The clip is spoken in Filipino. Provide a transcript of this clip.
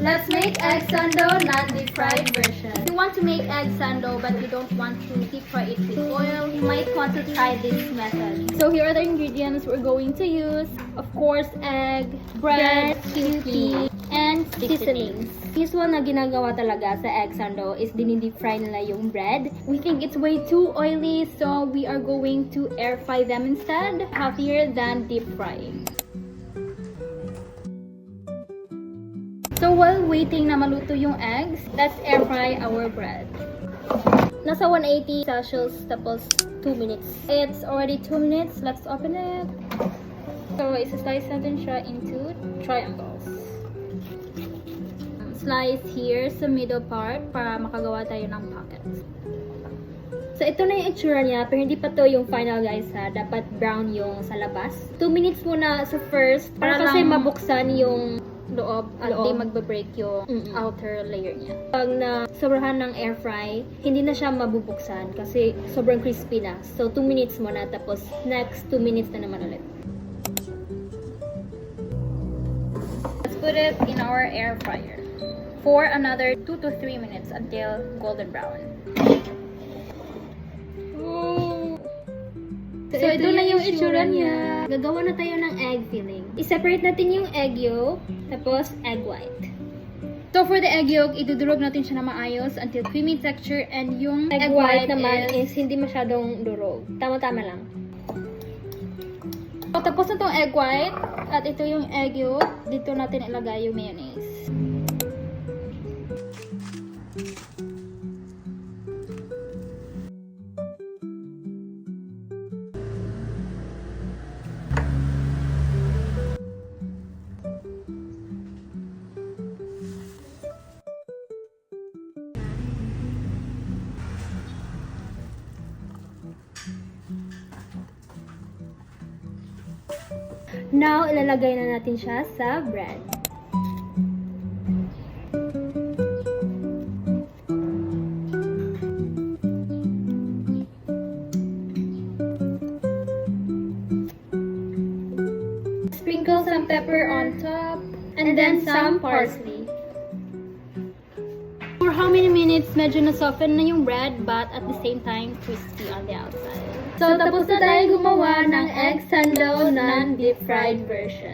Let's make egg sando non-deep fried version. If you want to make egg sando but you don't want to deep fry it with oil, you might want to try this method. So here are the ingredients we're going to use. Of course, egg, bread, QP, and seasonings. Usual na ginagawa talaga sa egg sando is dinidip fry nila yung bread. We think it's way too oily, so we are going to air fry them instead. Healthier than deep frying. So while waiting na maluto yung eggs, let's air fry our bread. Nasa 180 Celsius tapos 2 minutes. It's already 2 minutes. Let's open it. So isa-slice natin siya into triangles. Slice here sa middle part para makagawa tayo ng pockets. So ito na yung itsura niya, pero hindi pa to yung final guys ha. Dapat brown yung sa labas. 2 minutes muna sa first para kasi mabuksan yung loob at di magbe-break yung outer layer niya. Pag na sobrahan ng air fry, hindi na siya mabubuksan kasi sobrang crispy na. So 2 minutes muna tapos next 2 minutes na naman ulit. Let's put it in our air fryer for another 2 to 3 minutes until golden brown. So ito na yung itsura niya. Gagawa na tayo ng egg filling. I-separate natin yung egg yolk, tapos egg white. So for the egg yolk, idudurog natin siya na maayos until creamy texture, and yung egg white naman is hindi masyadong durog. Tama-tama lang. So tapos na tong egg white, at ito yung egg yolk, dito natin ilagay yung mayonnaise. Now, ilalagay na natin siya sa bread. Sprinkle some pepper on top, and then some parsley. For how many minutes, medyo na-soften na yung bread, but at the same time, crispy on the outside. So, tapos na tayo gumawa ng egg sando non-deep fried version.